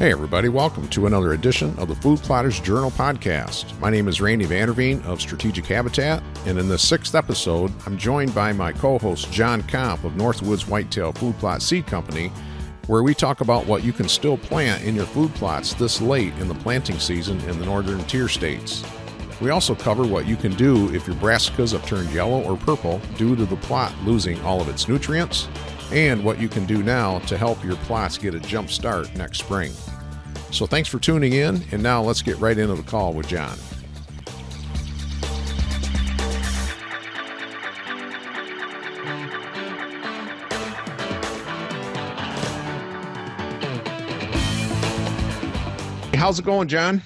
Hey everybody, welcome to another edition of the Food Plotters Journal podcast. My name is Randy VanderVeen of Strategic Habitat, and in the 6th episode, I'm joined by my co-host John Komp of Northwoods Whitetail Food Plot Seed Company, where we talk about what you can still plant in your food plots this late in the planting season in the northern tier states. We also cover what you can do if your brassicas have turned yellow or purple due to the plot losing all of its nutrients, and what you can do now to help your plots get a jump start next spring. So thanks for tuning in, and now let's get right into the call with John. How's it going, John?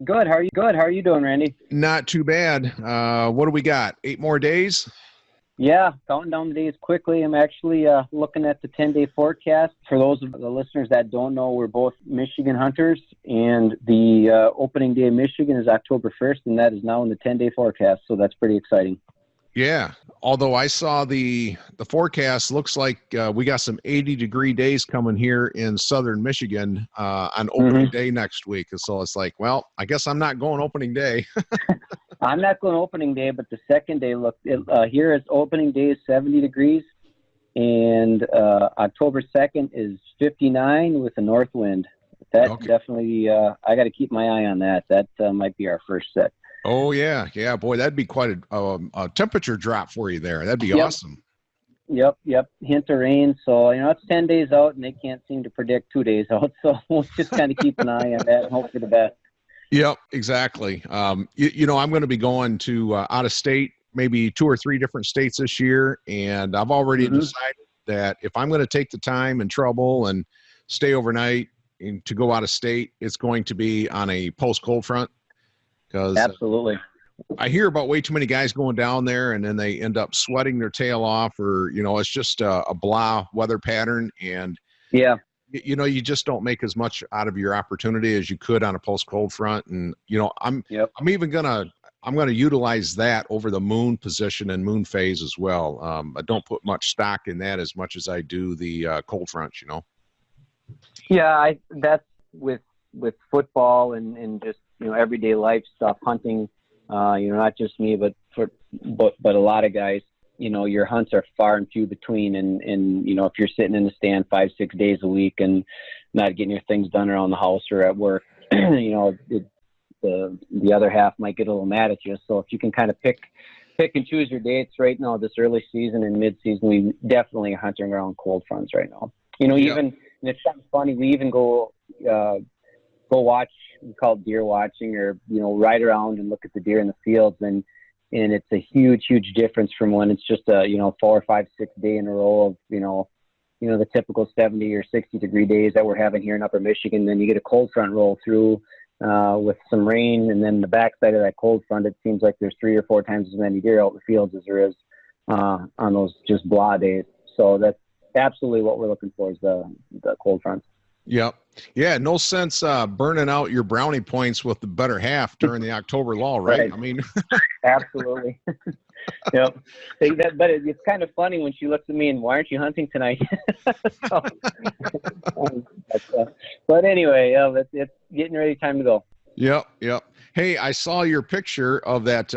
Good. How are you? Good. How are you doing, Randy? Not too bad. What do we got? 8 more days? Yeah, counting down the days quickly. I'm actually looking at the 10-day forecast. For those of the listeners that don't know, we're both Michigan hunters, and the opening day in Michigan is October 1st, and that is now in the 10-day forecast, so that's pretty exciting. Yeah, although I saw the forecast, looks like we got some 80-degree days coming here in southern Michigan on opening day next week. So it's like, well, I guess I'm not going opening day. I'm not going opening day, but the second day, here is opening day is 70 degrees, and October 2nd is 59 with a north wind. That definitely, I got to keep my eye on that. That might be our first set. Oh, yeah. Yeah, boy, that'd be quite a temperature drop for you there. That'd be awesome. Yep. Hint of rain. So, it's 10 days out, and they can't seem to predict 2 days out. So we'll just kind of keep an eye on that and hope for the best. Yep, exactly. I'm going to be going to out of state, maybe 2 or 3 different states this year. And I've already decided that if I'm going to take the time and trouble and stay overnight and to go out of state, it's going to be on a post cold front. Because absolutely, I hear about way too many guys going down there and then they end up sweating their tail off, or, it's just a blah weather pattern. And yeah. You just don't make as much out of your opportunity as you could on a post cold front. And, I'm even I'm going to utilize that over the moon position and moon phase as well. I don't put much stock in that as much as I do the cold fronts, Yeah, that's with football and just, everyday life stuff, hunting, not just me, but a lot of guys. Your hunts are far and few between, and if you're sitting in the stand 5-6 days a week and not getting your things done around the house or at work, the other half might get a little mad at you. So if you can kind of pick and choose your dates right now, this early season and mid season, we definitely are hunting around cold fronts right now. Even, and it's kind of funny, we even go watch, we call it deer watching, or ride around and look at the deer in the fields, and it's a huge difference from when it's just a 4 or 5, 6 day in a row of the typical 70 or 60 degree days that we're having here in Upper Michigan. Then you get a cold front roll through with some rain, and then the backside of that cold front, it seems like there's 3 or 4 times as many deer out in the fields as there is on those just blah days. So that's absolutely what we're looking for, is the cold fronts. Yep. Yeah, no sense burning out your brownie points with the better half during the October lull, right? I mean, absolutely. Yep. But it's kind of funny when she looks at me and, why aren't you hunting tonight? But anyway, it's getting ready, time to go. Yep. Hey, I saw your picture of that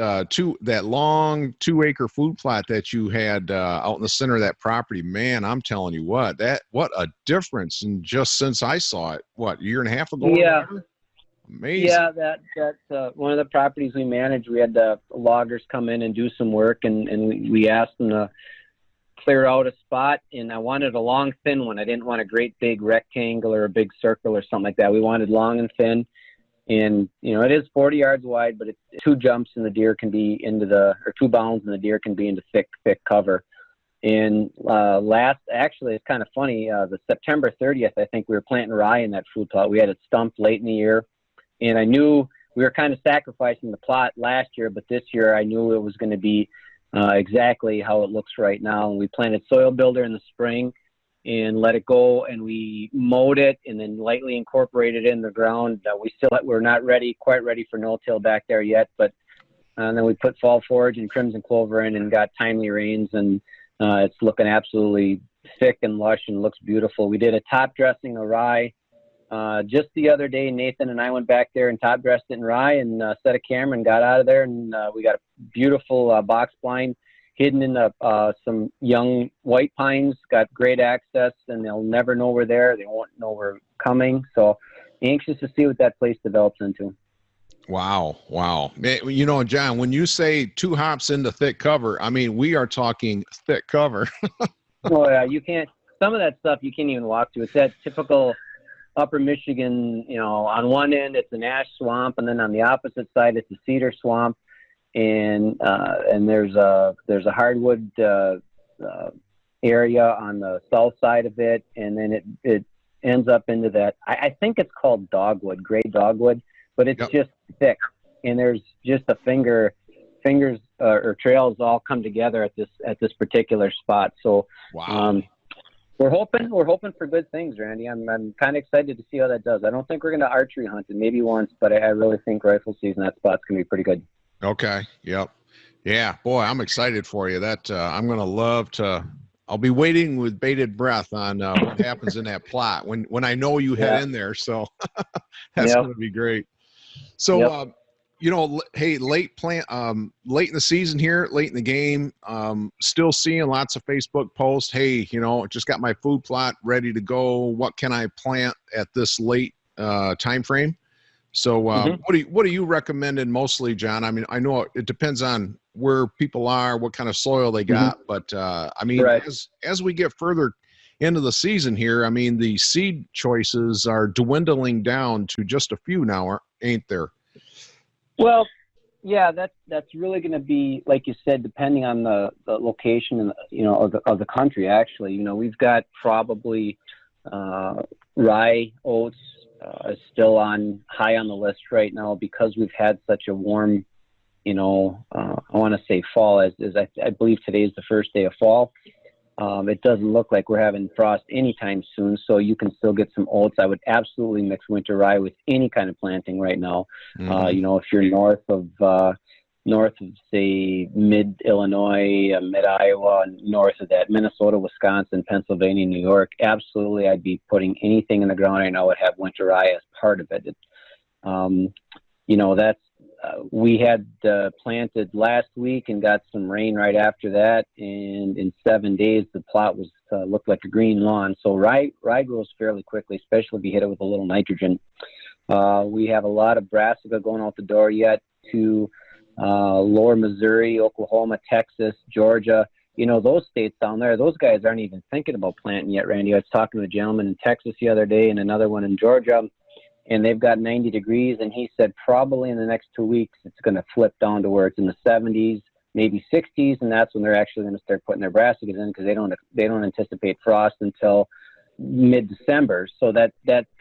long 2-acre food plot that you had out in the center of that property. Man, I'm telling you what a difference. And just since I saw it, a year and a half ago? Yeah. Amazing. Yeah, that's one of the properties we manage. We had the loggers come in and do some work, and we asked them to clear out a spot, and I wanted a long, thin one. I didn't want a great big rectangle or a big circle or something like that. We wanted long and thin. And, it is 40 yards wide, but it's 2 jumps and the deer can be or 2 bounds and the deer can be into thick cover. And actually, it's kind of funny, the September 30th, I think we were planting rye in that food plot. We had it stumped late in the year, and I knew we were kind of sacrificing the plot last year, but this year I knew it was going to be exactly how it looks right now. And we planted soil builder in the spring and let it go, and we mowed it and then lightly incorporated it in the ground. We're not quite ready for no-till back there yet, but then we put fall forage and crimson clover in and got timely rains, and it's looking absolutely thick and lush and looks beautiful. We did a top dressing of rye Just the other day, Nathan and I went back there and top dressed it in rye and set a camera and got out of there. And we got a beautiful box blind hidden in some young white pines. Got great access, and they'll never know we're there. They won't know we're coming. So anxious to see what that place develops into. Wow. You know, John, when you say 2 hops into thick cover, I mean, we are talking thick cover. Oh, yeah, you can't. Some of that stuff you can't even walk to. It's that typical upper Michigan, you know, on one end it's an ash swamp, and then on the opposite side it's a cedar swamp, and there's a hardwood area on the south side of it, and then it ends up into that. I think it's called dogwood, gray dogwood, but it's just thick, and there's just a fingers or trails all come together at this particular spot. So wow. We're hoping for good things, Randy. I'm kind of excited to see how that does. I don't think we're going to archery hunt it, maybe once, but I really think rifle season, that spot's going to be pretty good. Okay. Yep. Yeah, boy, I'm excited for you. That I'm going to love to. I'll be waiting with bated breath on what happens in that plot when I know you head in there. So that's going to be great. So, you know, hey, late in the season here, late in the game, still seeing lots of Facebook posts. Hey, you know, just got my food plot ready to go. What can I plant at this late time frame? So what are you recommending mostly, John? I mean, I know it depends on where people are, what kind of soil they got, but I mean, as we get further into the season here, I mean, the seed choices are dwindling down to just a few now, ain't there? Well, yeah, that's really going to be, like you said, depending on the location and of the country. Actually, you know, we've got probably rye, oats is still high on the list right now because we've had such a warm, I want to say fall, as I believe today is the first day of fall. It doesn't look like we're having frost anytime soon, so you can still get some oats. I would absolutely mix winter rye with any kind of planting right now. If you're north of say mid Illinois, mid Iowa, and north of that, Minnesota, Wisconsin, Pennsylvania, New York, absolutely, I'd be putting anything in the ground right now would have winter rye as part of it. We had planted last week and got some rain right after that, and in 7 days the plot was looked like a green lawn. So rye grows fairly quickly, especially if you hit it with a little nitrogen. We have a lot of brassica going out the door yet to lower Missouri, Oklahoma, Texas, Georgia. You know, those states down there, those guys aren't even thinking about planting yet, Randy. I was talking to a gentleman in Texas the other day and another one in Georgia, and they've got 90 degrees, and he said probably in the next 2 weeks it's going to flip down to where it's in the 70s, maybe 60s, and that's when they're actually going to start putting their brassicas in because they don't anticipate frost until mid-December. So that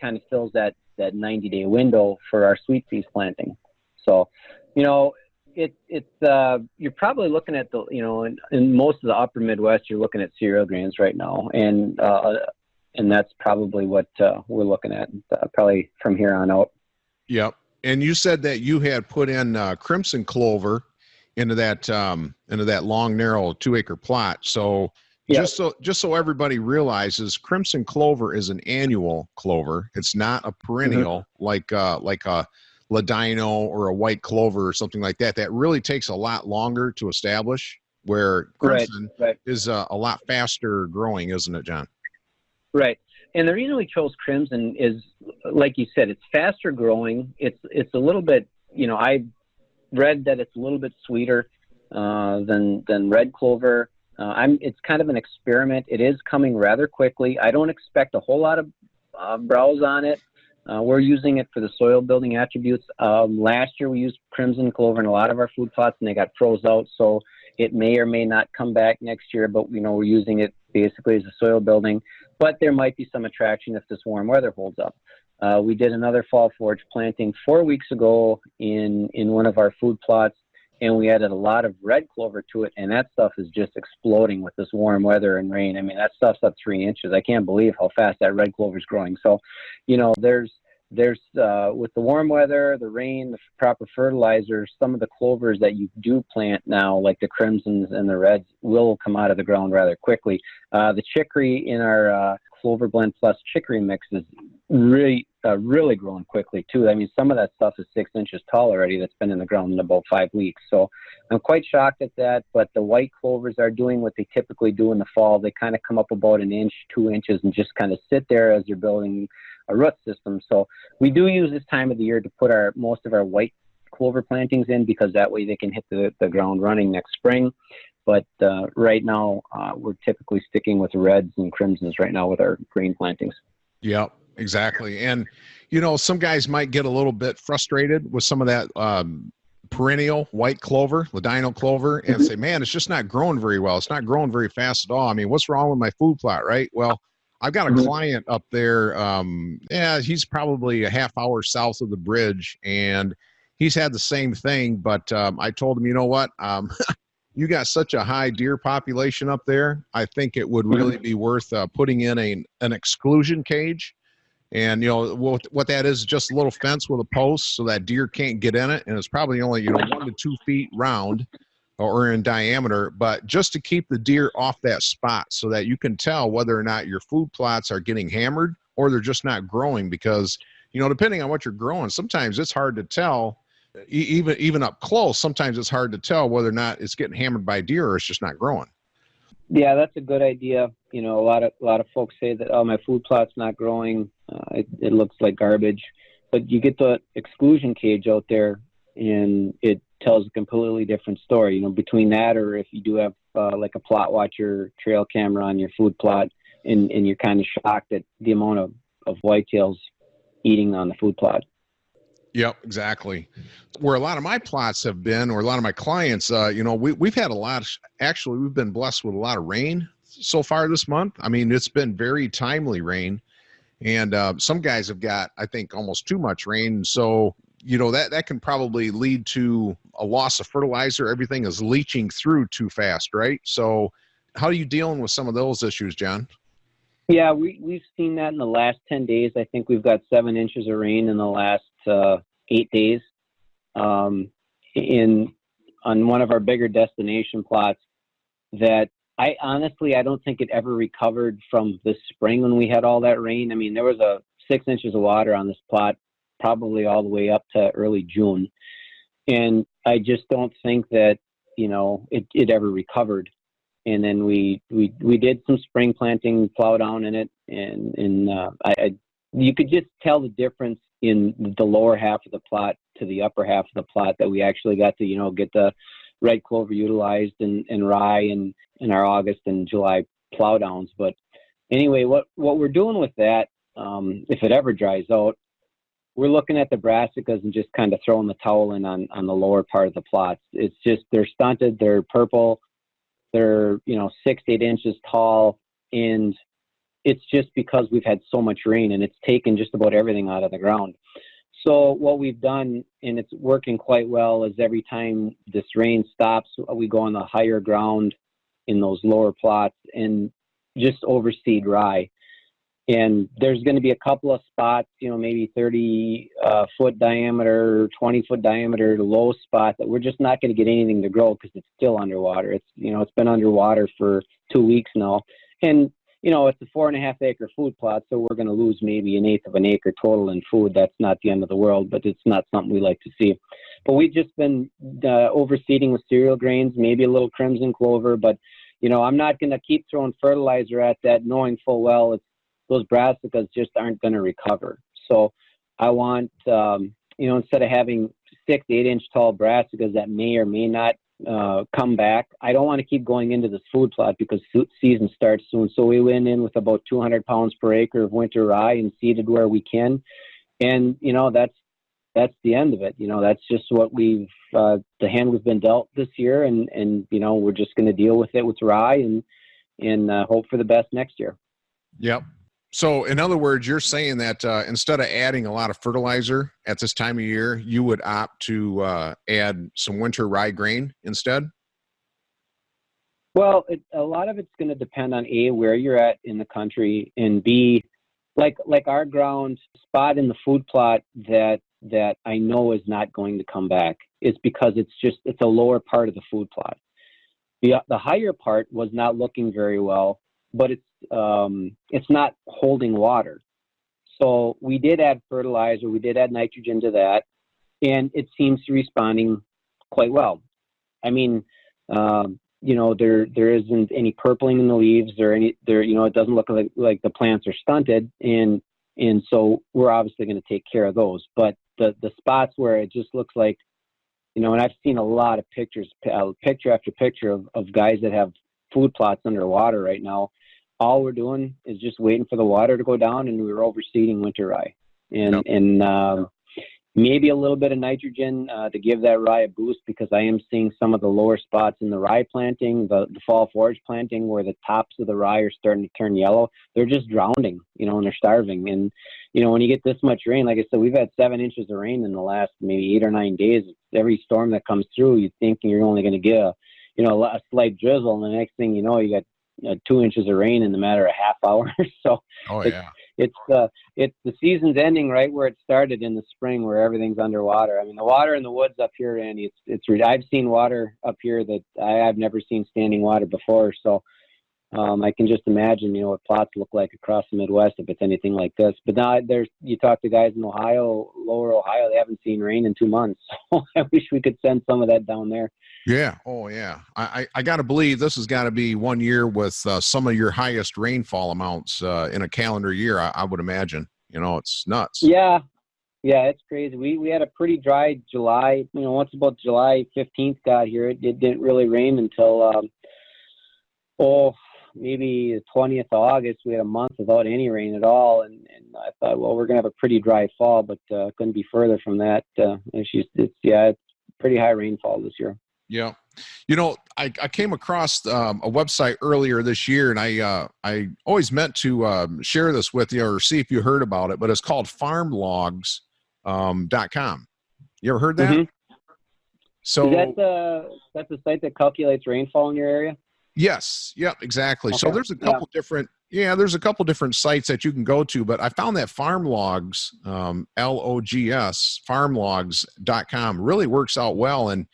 kind of fills that 90-day window for our sweet peas planting. So, you know, you're probably looking at in most of the upper Midwest, you're looking at cereal grains right now, and that's probably what we're looking at probably from here on out. Yep. And you said that you had put in crimson clover into that long, narrow 2-acre plot. So just so everybody realizes, crimson clover is an annual clover. It's not a perennial like a ladino or a white clover or something like that. That really takes a lot longer to establish, where crimson is a lot faster growing, isn't it, John? Right. And the reason we chose crimson is, like you said, it's faster growing. It's a little bit, I've read that it's a little bit sweeter than red clover. It's kind of an experiment. It is coming rather quickly. I don't expect a whole lot of browse on it. We're using it for the soil building attributes. Last year we used crimson clover in a lot of our food plots, and they got froze out. So it may or may not come back next year, but we're using it basically as a soil building. But there might be some attraction if this warm weather holds up. We did another fall forage planting 4 weeks ago in one of our food plots, and we added a lot of red clover to it, and that stuff is just exploding with this warm weather and rain. I mean, that stuff's up 3 inches. I can't believe how fast that red clover is growing. So, there's with the warm weather, the rain, the proper fertilizer, some of the clovers that you do plant now, like the crimsons and the reds, will come out of the ground rather quickly. The chicory in our Clover Blend Plus chicory mix is really really growing quickly too. I mean, some of that stuff is 6 inches tall already that's been in the ground in about 5 weeks. So I'm quite shocked at that. But the white clovers are doing what they typically do in the fall. They kind of come up about 1 inch, 2 inches, and just kind of sit there as you're building a root system. So we do use this time of the year to put most of our white clover plantings in, because that way they can hit the ground running next spring. But right now, we're typically sticking with reds and crimsons right now with our green plantings. Yep, exactly. And, you know, some guys might get a little bit frustrated with some of that perennial white clover, ladino clover, and say, man, it's just not growing very well. It's not growing very fast at all. I mean, what's wrong with my food plot, right? Well, I've got a client up there. He's probably a half hour south of the bridge, and he's had the same thing. But I told him, you know what? You got such a high deer population up there. I think it would really be worth putting in an exclusion cage. And, you know, what that is just a little fence with a post so that deer can't get in it. And it's probably only, 1 to 2 feet round or in diameter, but just to keep the deer off that spot so that you can tell whether or not your food plots are getting hammered or they're just not growing. Because, depending on what you're growing, sometimes it's hard to tell. Even up close, sometimes it's hard to tell whether or not it's getting hammered by deer or it's just not growing. Yeah, that's a good idea. A lot of folks say that, oh, my food plot's not growing. It looks like garbage. But you get the exclusion cage out there, and it tells a completely different story. Between that, or if you do have like a plot watcher trail camera on your food plot, and you're kind of shocked at the amount of whitetails eating on the food plot. Yep, exactly. Where a lot of my plots have been, or a lot of my clients, we've had we've been blessed with a lot of rain so far this month. I mean, it's been very timely rain, and some guys have got, I think, almost too much rain. So, that can probably lead to a loss of fertilizer. Everything is leaching through too fast, right? So how are you dealing with some of those issues, John? Yeah, we've seen that in the last 10 days. I think we've got 7 inches of rain in the last 8 days. On one of our bigger destination plots that I don't think it ever recovered from this spring when we had all that rain. I mean, there was 6 inches of water on this plot, probably all the way up to early June. And I just don't think that, it ever recovered. And then we did some spring planting, plow down in it, and you could just tell the difference in the lower half of the plot to the upper half of the plot, that we actually got to get the red clover utilized and rye in our August and July plow downs. But anyway, what we're doing with that, if it ever dries out, we're looking at the brassicas and just kind of throwing the towel in on the lower part of the plots. It's just, they're stunted, they're purple. They're, 6 to 8 inches tall, and it's just because we've had so much rain and it's taken just about everything out of the ground. So what we've done, and it's working quite well, is every time this rain stops, we go on the higher ground in those lower plots and just overseed rye. And there's going to be a couple of spots, maybe 30 foot diameter, 20 foot diameter, low spot that we're just not going to get anything to grow because it's still underwater. It's, it's been underwater for 2 weeks now. And, it's a 4.5 acre food plot, so we're going to lose maybe 1/8 of an acre total in food. That's not the end of the world, but it's not something we like to see. But we've just been overseeding with cereal grains, maybe a little crimson clover, but, I'm not going to keep throwing fertilizer at that, knowing full well those brassicas just aren't going to recover. So I want, instead of having 6 to 8 inch tall brassicas that may or may not come back, I don't want to keep going into this food plot because season starts soon. So we went in with about 200 pounds per acre of winter rye and seeded where we can. And, that's the end of it. That's just what we've, the hand we've been dealt this year. And we're just going to deal with it with rye and hope for the best next year. Yep. So in other words, you're saying that instead of adding a lot of fertilizer at this time of year, you would opt to add some winter rye grain instead? Well, a lot of it's going to depend on A, where you're at in the country, and B, like our ground spot in the food plot that I know is not going to come back is because it's a lower part of the food plot. The higher part was not looking very well, but it's not holding water. So we did add fertilizer, we did add nitrogen to that, and it seems to be responding quite well. I mean, there isn't any purpling in the leaves or it doesn't look like the plants are stunted, and so we're obviously going to take care of those. But the spots where it just looks like, and I've seen a lot of picture after picture of guys that have food plots underwater right now. All we're doing is just waiting for the water to go down, and we're overseeding winter rye, and maybe a little bit of nitrogen to give that rye a boost, because I am seeing some of the lower spots in the rye planting, the fall forage planting, where the tops of the rye are starting to turn yellow. They're just drowning, and they're starving. And, when you get this much rain, like I said, we've had 7 inches of rain in the last maybe 8 or 9 days. Every storm that comes through, you think you're only going to get a slight drizzle, and the next thing you know, you got 2 inches of rain in the matter of half hour. So it's the season's ending right where it started in the spring, where everything's underwater. I mean, the water in the woods up here, Andy, I've seen water up here that I've never seen standing water before. So I can just imagine, what plots look like across the Midwest if it's anything like this. But now you talk to guys in Ohio, lower Ohio, they haven't seen rain in 2 months. So I wish we could send some of that down there. Yeah. Oh, yeah. I got to believe this has got to be one year with some of your highest rainfall amounts in a calendar year, I would imagine. It's nuts. Yeah. Yeah, it's crazy. We had a pretty dry July. Once about July 15th got here, it didn't really rain until, maybe the 20th of August. We had a month without any rain at all. And I thought, well, we're going to have a pretty dry fall, but couldn't be further from that. It's pretty high rainfall this year. Yeah. I came across a website earlier this year, and I always meant to share this with you or see if you heard about it, but it's called farmlogs.com. You ever heard that? Mm-hmm. So that's the site that calculates rainfall in your area? Yes. Yep. Exactly. Okay. So there's a couple different sites that you can go to, but I found that farmlogs, LOGS, farmlogs.com really works out well. And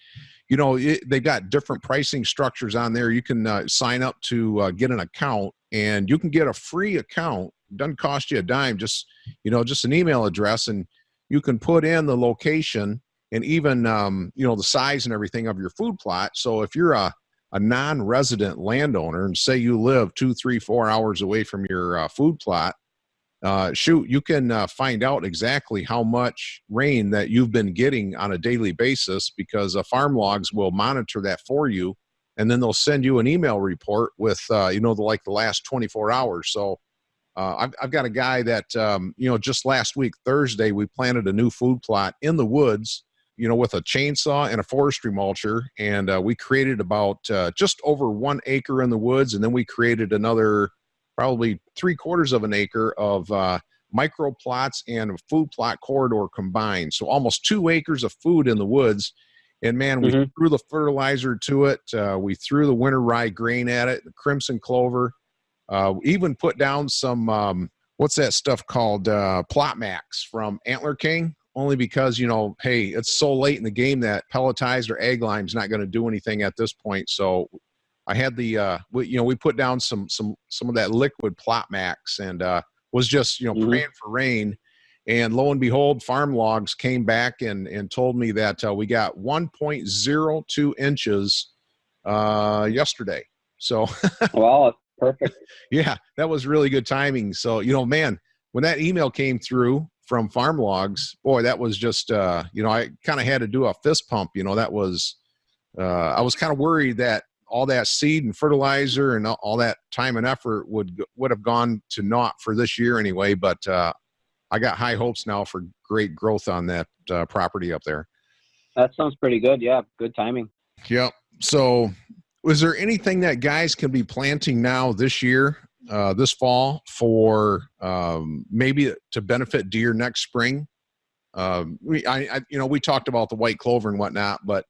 they've got different pricing structures on there. You can sign up to get an account, and you can get a free account. Doesn't cost you a dime, just an email address, and you can put in the location and even, the size and everything of your food plot. So if you're a non-resident landowner and say you live 2, 3, 4 hours away from your food plot, you can find out exactly how much rain that you've been getting on a daily basis, because farm logs will monitor that for you, and then they'll send you an email report with the last 24 hours. So I've got a guy that just last week Thursday we planted a new food plot in the woods, with a chainsaw and a forestry mulcher, and we created about just over 1 acre in the woods, and then we created another probably 3/4 of an acre of micro plots and a food plot corridor combined. So almost 2 acres of food in the woods. And man, we threw the fertilizer to it. We threw the winter rye grain at it, the crimson clover. Even put down some, what's that stuff called? Plot Max from Antler King, only because, hey, it's so late in the game that pelletized or egg lime's not going to do anything at this point. So I had we put down some of that liquid Plot Max, and was just, praying for rain. And lo and behold, Farm Logs came back and told me that we got 1.02 inches yesterday. So, wow, perfect. Yeah, that was really good timing. So, man, when that email came through from Farm Logs, boy, that was just, I kind of had to do a fist pump. That was, I was kind of worried that all that seed and fertilizer and all that time and effort would have gone to naught for this year anyway. But I got high hopes now for great growth on that property up there. That sounds pretty good. Yeah, good timing. Yep. So was there anything that guys can be planting now this year, this fall, for maybe to benefit deer next spring? We talked about the white clover and whatnot, but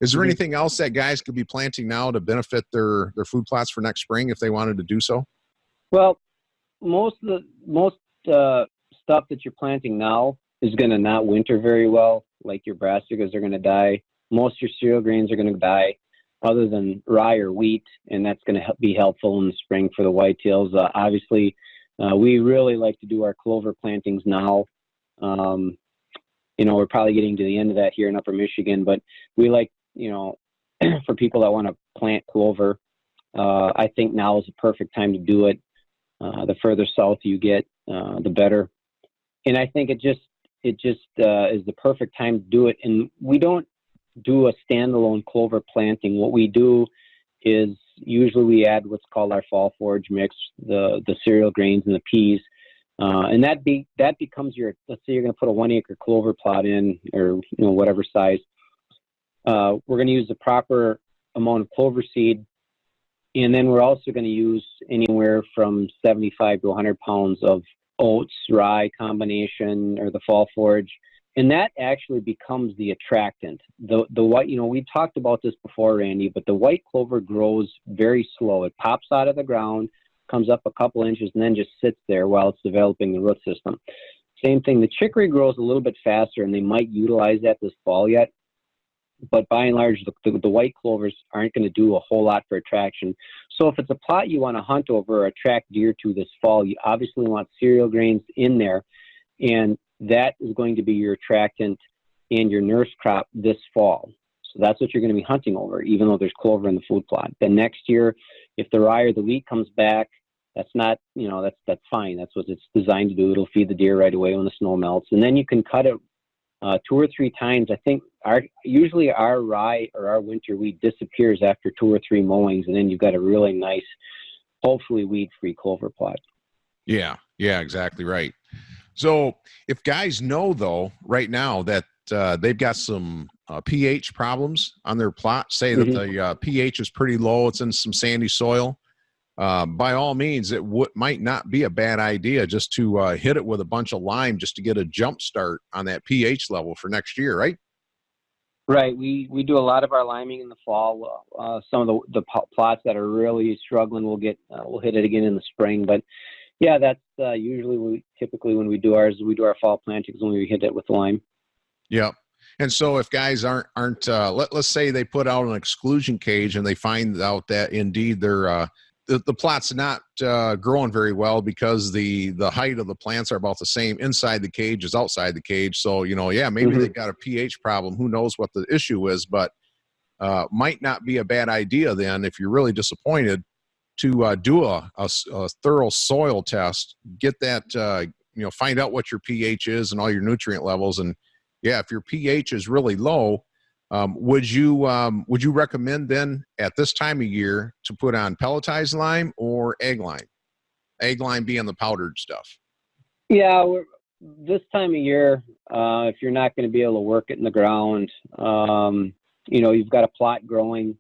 is there anything else that guys could be planting now to benefit their food plots for next spring if they wanted to do so? Well, most stuff that you're planting now is going to not winter very well, like your brassicas are going to die. Most of your cereal grains are going to die, other than rye or wheat, and that's going to be helpful in the spring for the whitetails. Obviously, We really like to do our clover plantings now. We're probably getting to the end of that here in Upper Michigan, but we like, for people that want to plant clover, I think now is the perfect time to do it. The further south you get, the better. And I think it just is the perfect time to do it. And we don't do a standalone clover planting. What we do is usually we add what's called our fall forage mix, the cereal grains and the peas. And that becomes let's say you're going to put a 1 acre clover plot in, or, whatever size. We're going to use the proper amount of clover seed. And then we're also going to use anywhere from 75 to 100 pounds of oats, rye combination, or the fall forage. And that actually becomes the attractant. The white, we talked about this before, Randy, but the white clover grows very slow. It pops out of the ground, comes up a couple inches, and then just sits there while it's developing the root system. Same thing, the chicory grows a little bit faster, and they might utilize that this fall yet. But by and large, the white clovers aren't going to do a whole lot for attraction. So if it's a plot you want to hunt over or attract deer to this fall, you obviously want cereal grains in there. And that is going to be your attractant and your nurse crop this fall. So that's what you're going to be hunting over, even though there's clover in the food plot. Then next year, if the rye or the wheat comes back, that's not, that's fine. That's what it's designed to do. It'll feed the deer right away when the snow melts. And then you can cut it 2 or 3 times. I think usually our rye or our winter wheat disappears after 2 or 3 mowings, and then you've got a really nice, hopefully weed-free clover plot. Yeah, exactly right. So if guys know, though, right now that they've got some pH problems on their plot, say that the pH is pretty low, it's in some sandy soil, by all means, it might not be a bad idea just to hit it with a bunch of lime just to get a jump start on that pH level for next year, right? Right. We do a lot of our liming in the fall. Some of the plots that are really struggling, we'll hit it again in the spring. But yeah, that's usually typically when we do ours, we do our fall plantings when we hit it with lime. Yeah. And so if guys aren't let's say they put out an exclusion cage and they find out that indeed they're the plot's not growing very well because the height of the plants are about the same inside the cage as outside the cage. So, maybe they've got a pH problem. Who knows what the issue is, but might not be a bad idea then if you're really disappointed to do a thorough soil test, get that, find out what your pH is and all your nutrient levels. And yeah, if your pH is really low, would you recommend then at this time of year to put on pelletized lime or egg lime? Egg lime being the powdered stuff. Yeah, this time of year, if you're not going to be able to work it in the ground, you've got a plot growing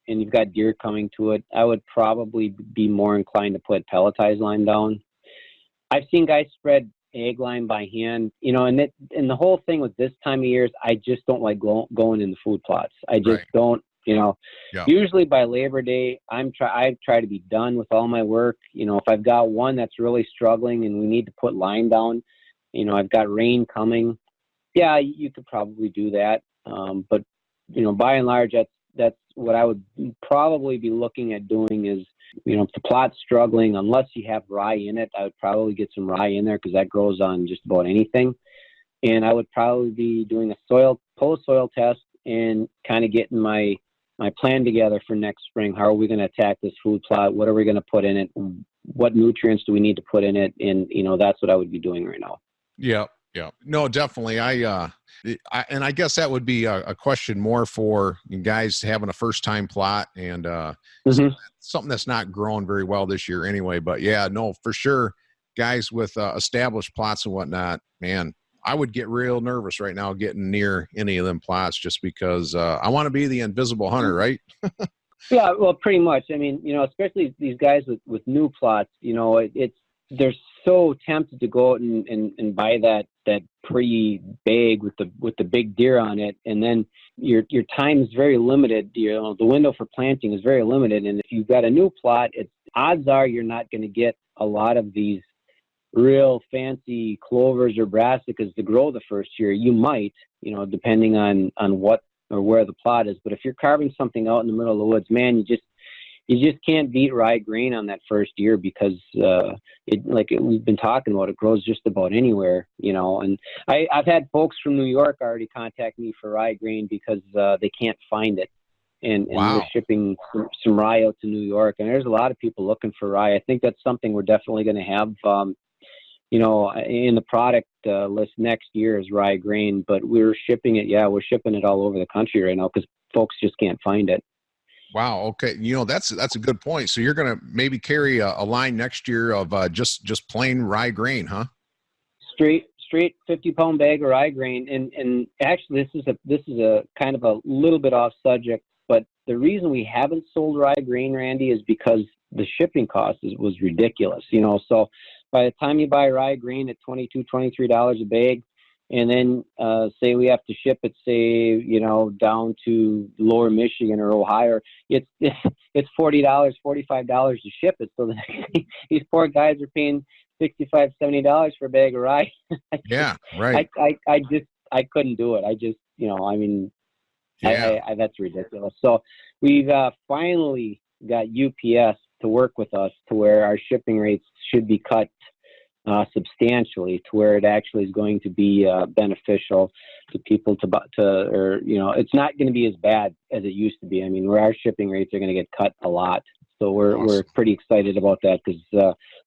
and you've got deer coming to it, I would probably be more inclined to put pelletized lime down. I've seen guys spread egg lime by hand, and the whole thing with this time of year is I just don't like going in the food plots. I just don't, Usually by Labor Day, I try to be done with all my work. If I've got one that's really struggling and we need to put lime down, I've got rain coming. Yeah, you could probably do that. But by and large, that's what I would probably be looking at doing is, if the plot's struggling, unless you have rye in it, I would probably get some rye in there because that grows on just about anything. And I would probably be doing a post-soil test and kind of getting my plan together for next spring. How are we going to attack this food plot? What are we going to put in it? What nutrients do we need to put in it? And, that's what I would be doing right now. Yeah. Yeah, no, definitely. I guess that would be a question more for guys having a first time plot and something that's not growing very well this year anyway. But yeah, no, for sure. Guys with established plots and whatnot, man, I would get real nervous right now getting near any of them plots just because I want to be the invisible hunter, right? Yeah, well, pretty much. I mean, especially these guys with new plots, they're so tempted to go out and buy that pretty bag with the big deer on it, and then your time is very limited. The window for planting is very limited, and if you've got a new plot, odds are you're not going to get a lot of these real fancy clovers or brassicas to grow the first year. You might, depending on what or where the plot is. But if you're carving something out in the middle of the woods, man, you just can't beat rye grain on that first year because we've been talking about, it grows just about anywhere, and I've had folks from New York already contact me for rye grain because they can't find it. And we're shipping some rye out to New York, and there's a lot of people looking for rye. I think that's something we're definitely going to have, in the product list next year is rye grain, but we're shipping it. Yeah, we're shipping it all over the country right now because folks just can't find it. Wow. Okay. That's a good point. So you're going to maybe carry a line next year of just plain rye grain, huh? Straight 50-pound bag of rye grain. And actually this is a kind of a little bit off subject, but the reason we haven't sold rye grain, Randy, is because the shipping cost was ridiculous. So by the time you buy rye grain at $22, $23 a bag, and then say we have to ship it, down to lower Michigan or Ohio, it's $40, $45 to ship it. So these poor guys are paying $65, $70 for a bag of rye. Yeah, right. I couldn't do it. That's ridiculous. So we've finally got UPS to work with us to where our shipping rates should be cut substantially to where it actually is going to be beneficial to people it's not going to be as bad as it used to be. Where our shipping rates are going to get cut a lot. So we're pretty excited about that because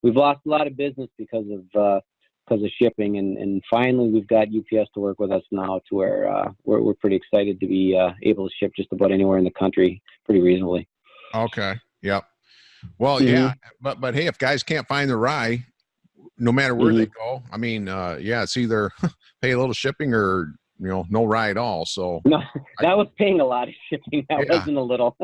we've lost a lot of business because of shipping, and finally we've got UPS to work with us now to where we're pretty excited to be able to ship just about anywhere in the country pretty reasonably. Okay. Yep. Well, yeah, but hey, if guys can't find the rye, no matter where they go, it's either pay a little shipping or no rye at all. So no, that was paying a lot of shipping. That wasn't a little.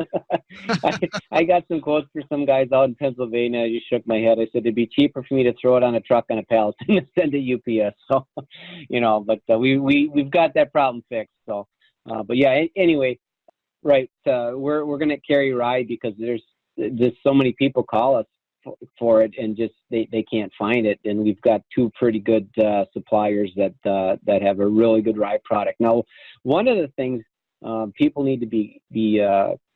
I got some quotes for some guys out in Pennsylvania. I just shook my head. I said it'd be cheaper for me to throw it on a truck on a pallet than to send it UPS. So, but we've got that problem fixed. So, but yeah. Anyway, right. We're gonna carry rye because there's so many people call us for it and just they can't find it, and we've got two pretty good suppliers that have a really good rye product. Now, one of the things people need to be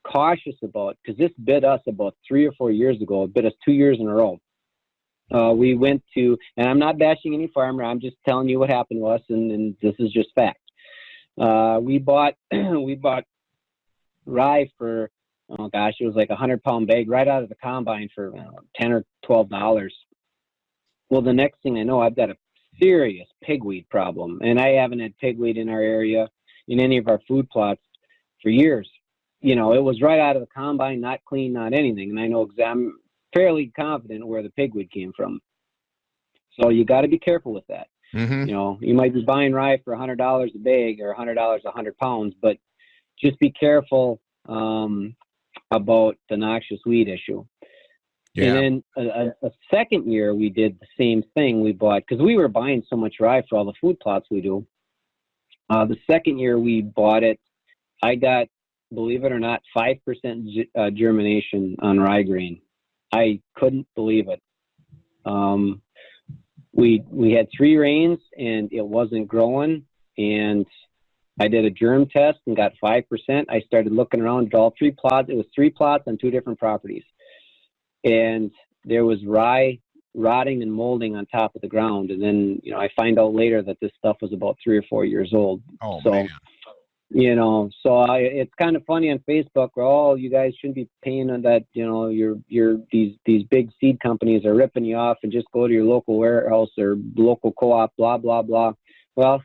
cautious about, because this bit us about 3 or 4 years ago, it bit us 2 years in a row. We went to, and I'm not bashing any farmer, I'm just telling you what happened to us, and this is just fact. We bought rye for, oh gosh, it was like 100-pound bag right out of the combine for $10 or $12. Well, the next thing I know, I've got a serious pigweed problem, and I haven't had pigweed in our area in any of our food plots for years. It was right out of the combine, not clean, not anything, and I know I'm fairly confident where the pigweed came from. So you got to be careful with that. Mm-hmm. You might be buying rye for $100 a bag or $100 100 pounds, but just be careful about the noxious weed issue. Yeah. And then a second year we did the same thing. We bought, because we were buying so much rye for all the food plots we do. The second year we bought it, I got, believe it or not, 5% germination on rye grain. I couldn't believe it. We had 3 rains and it wasn't growing, and I did a germ test and got 5%. I started looking around at all 3 plots. It was 3 plots on 2 different properties. And there was rye rotting and molding on top of the ground. And then, I find out later that this stuff was about 3 or 4 years old. Oh, so, man. It's kind of funny on Facebook where, you guys shouldn't be paying on that, these big seed companies are ripping you off, and just go to your local warehouse or local co-op, blah, blah, blah. Well,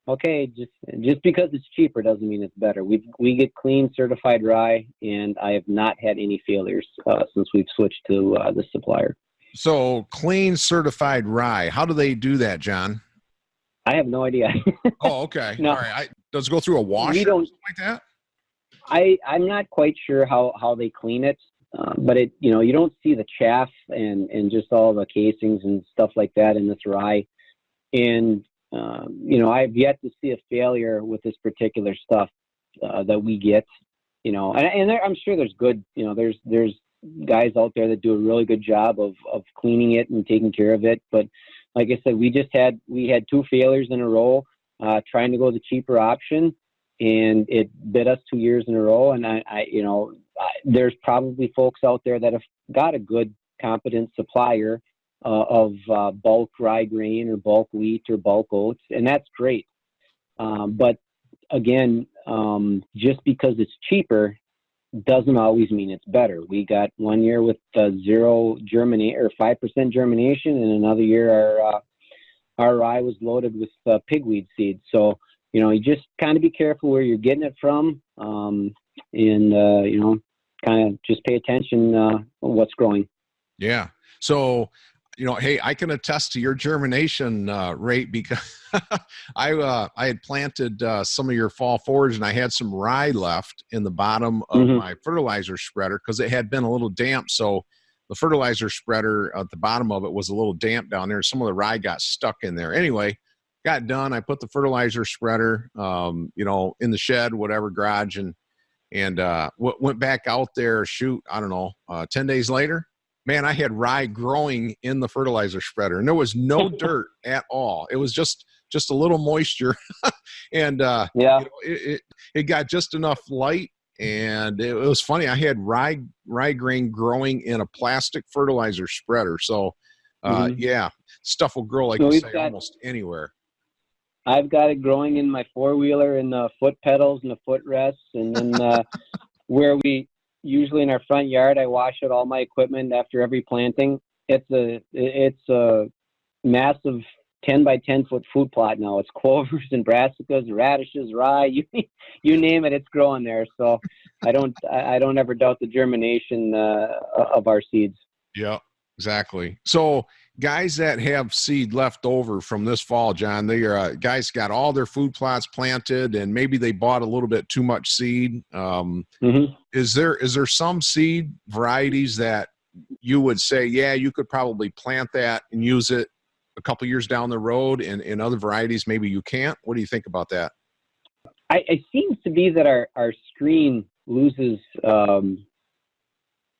okay, just because it's cheaper doesn't mean it's better. We get clean certified rye, and I have not had any failures since we've switched to this supplier. So clean certified rye, how do they do that, John? I have no idea. Oh, okay. No, all right. Does it go through a washer or something like that? I'm not quite sure how they clean it, but it you don't see the chaff and just all the casings and stuff like that in this rye. And I've yet to see a failure with this particular stuff that we get, and I'm sure there's good, there's guys out there that do a really good job of cleaning it and taking care of it. But like I said, we had 2 failures in a row, trying to go the cheaper option, and it bit us 2 years in a row. And there's probably folks out there that have got a good, competent supplier of bulk rye grain or bulk wheat or bulk oats, and that's great. But again, just because it's cheaper doesn't always mean it's better. We got one year with 0 germinate or 5% germination, and another year our rye was loaded with pigweed seed. So you just kind of be careful where you're getting it from, and kind of just pay attention what's growing. Yeah. So, hey, I can attest to your germination rate because I had planted some of your fall forage, and I had some rye left in the bottom of my fertilizer spreader because it had been a little damp. So the fertilizer spreader at the bottom of it was a little damp down there. Some of the rye got stuck in there. Anyway, got done. I put the fertilizer spreader, in the shed, whatever, garage, and went back out there, I don't know, 10 days later, man, I had rye growing in the fertilizer spreader, and there was no dirt at all. It was just a little moisture. And it got just enough light. And it was funny. I had rye grain growing in a plastic fertilizer spreader. So stuff will grow, like you say, almost anywhere. I've got it growing in my 4-wheeler in the foot pedals and the foot rests. And then where we usually in our front yard, I wash out all my equipment after every planting. It's a massive 10 by 10 foot food plot now. It's clovers and brassicas, radishes, rye, you name it, it's growing there. So I don't ever doubt the germination of our seeds. Yeah, exactly. So guys that have seed left over from this fall, John, they are guys got all their food plots planted, and maybe they bought a little bit too much seed. Is there some seed varieties that you would say, yeah, you could probably plant that and use it a couple years down the road, and in other varieties maybe you can't? What do you think about that? It seems to be that our screen loses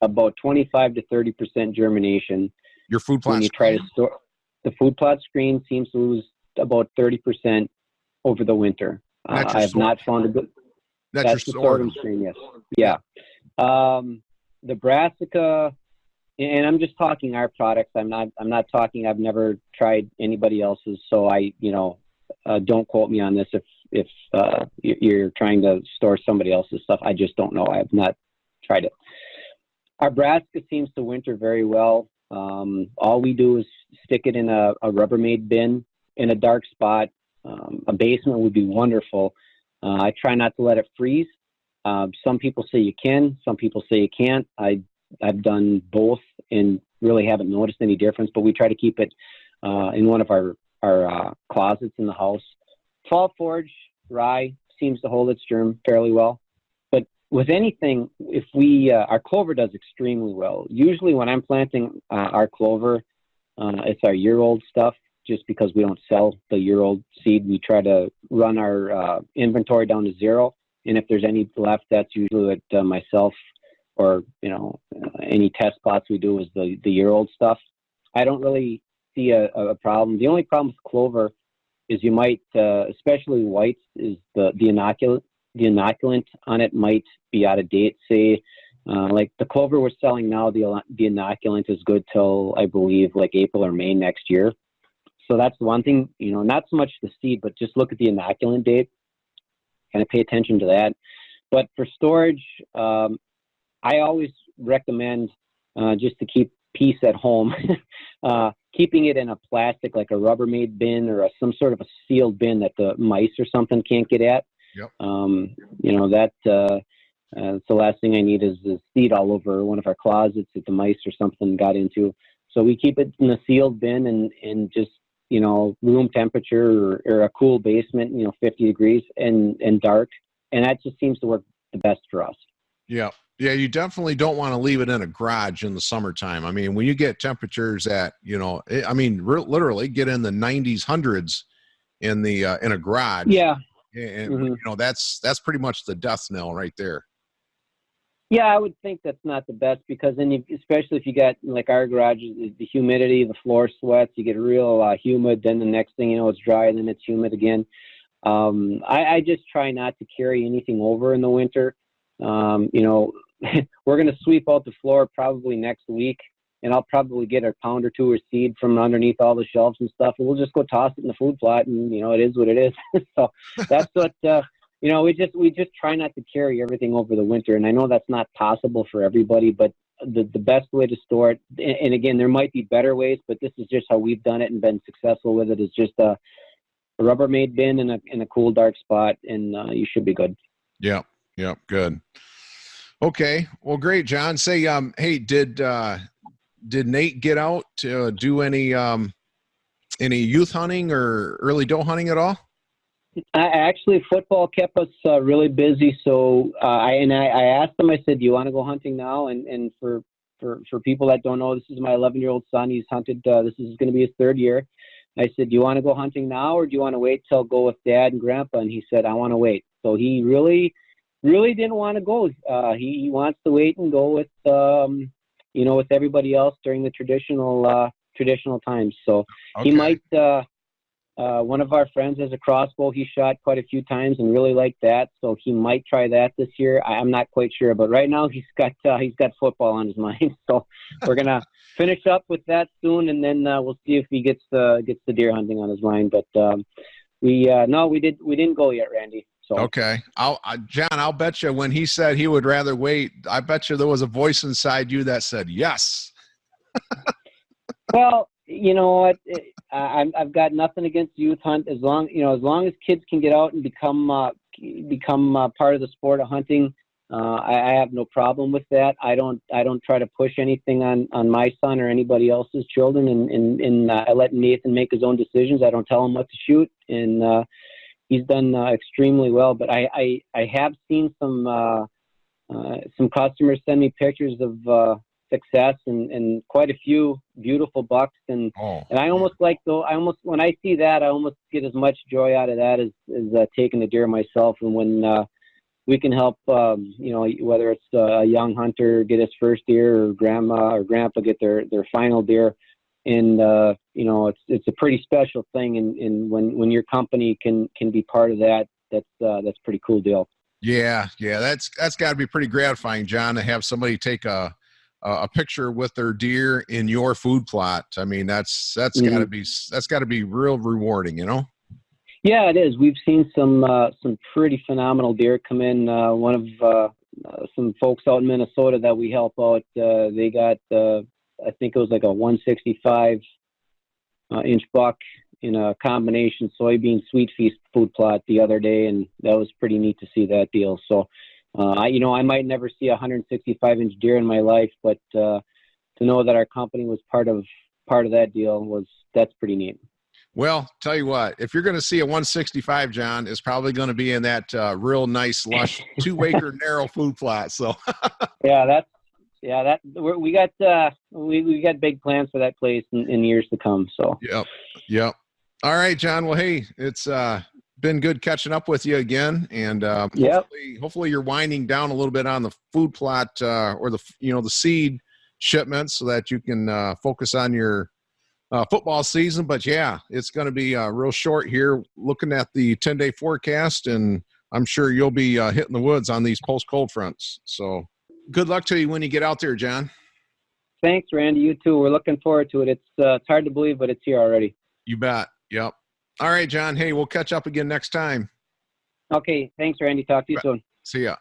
about 25 to 30% germination. Your food plot when you try to store the food plot screen seems to lose about 30% over the winter. I have not found a good. That's the sorghum screen. Yes. Yeah. The brassica, and I'm just talking our products. I'm not talking. I've never tried anybody else's. So don't quote me on this if you're trying to store somebody else's stuff. I just don't know. I have not tried it. Our brassica seems to winter very well. All we do is stick it in a Rubbermaid bin in a dark spot. A basement would be wonderful. I try not to let it freeze. Some people say you can, some people say you can't. I've done both and really haven't noticed any difference, but we try to keep it in one of our closets in the house. Fall forage rye seems to hold its germ fairly well. But with anything, if our clover does extremely well. Usually when I'm planting our clover, it's our year-old stuff, just because we don't sell the year-old seed. We try to run our inventory down to 0. And if there's any left, that's usually what myself or, any test plots we do is the year-old stuff. I don't really see a problem. The only problem with clover is you might, especially whites, is the inoculant on it might be out of date. Say, like the clover we're selling now, the inoculant is good till, I believe, like April or May next year. So that's the one thing, not so much the seed, but just look at the inoculant date, kind of pay attention to that. But for storage, I always recommend just to keep peace at home, keeping it in a plastic, like a Rubbermaid bin or some sort of a sealed bin that the mice or something can't get at. Yep. It's the last thing I need is seed all over one of our closets that the mice or something got into. So we keep it in a sealed bin and just, room temperature or a cool basement, 50 degrees and dark. And that just seems to work the best for us. Yeah. Yeah. You definitely don't want to leave it in a garage in the summertime. I mean, when you get temperatures that, literally get in the 90s, hundreds in a garage. Yeah. And that's pretty much the death knell right there. Yeah, I would think that's not the best, because then especially if you got, like our garage, the humidity, the floor sweats, you get real humid. Then the next thing you know, it's dry, and then it's humid again. I just try not to carry anything over in the winter. we're going to sweep out the floor probably next week, and I'll probably get a pound or two of seed from underneath all the shelves and stuff, and we'll just go toss it in the food plot, and it is what it is. So that's what we just try not to carry everything over the winter, and I know that's not possible for everybody, but the best way to store it, and again, there might be better ways, but this is just how we've done it and been successful with it, is just a Rubbermaid bin in a cool dark spot, and you should be good. Yep, good. Okay, well, great, John. Say, hey, did Nate get out to do any youth hunting or early doe hunting at all? Actually, football kept us really busy. So I asked him. I said, "Do you want to go hunting now?" And for people that don't know, this is my 11-year-old son. He's hunted. This is going to be his 3rd year. I said, "Do you want to go hunting now, or do you want to wait till go with Dad and Grandpa?" And he said, "I want to wait." So he really didn't want to go. He wants to wait and go with with everybody else during the traditional times. So okay. He might. One of our friends has a crossbow he shot quite a few times and really liked that, so he might try that this year. I'm not quite sure, but right now he's got football on his mind. So we're gonna finish up with that soon, and then we'll see if he gets the deer hunting on his mind. But we didn't go yet, Randy. So okay, John, I'll bet you when he said he would rather wait, I bet you there was a voice inside you that said yes. Well, you know what? I've got nothing against youth hunt as long as kids can get out and become part of the sport of hunting. I have no problem with that. I don't try to push anything on my son or anybody else's children, and I let Nathan make his own decisions. I don't tell him what to shoot, and he's done extremely well. But I have seen some customers send me pictures of success and quite a few beautiful bucks, and I almost when I see that, I almost get as much joy out of that as taking the deer myself. And when we can help whether it's a young hunter get his first deer, or grandma or grandpa get their final deer, and it's a pretty special thing, and when your company can be part of that, that's a pretty cool deal. Yeah, that's got to be pretty gratifying, John, to have somebody take a picture with their deer in your food plot. I mean, that's got to be real rewarding, Yeah, it is. We've seen some pretty phenomenal deer come in. One of some folks out in Minnesota that we help out, they got I think it was like a 165 inch buck in a combination soybean sweet feast food plot the other day, and that was pretty neat to see that deal. So I might never see a 165 inch deer in my life, but to know that our company was part of that deal that's pretty neat. Well, tell you what, if you're going to see a 165, John, it's probably going to be in that real nice, lush 2-acre narrow food plot. So we got big plans for that place in years to come. So yep. All right, John. Well, hey, it's been good catching up with you again, and hopefully you're winding down a little bit on the food plot or the seed shipments so that you can focus on your football season. But it's going to be real short here. Looking at the 10-day forecast, and I'm sure you'll be hitting the woods on these post cold fronts. So good luck to you when you get out there, John. Thanks, Randy. You too. We're looking forward to it. It's hard to believe, but it's here already. You bet. Yep. All right, John. Hey, we'll catch up again next time. Okay. Thanks, Randy. Talk to you soon. See ya.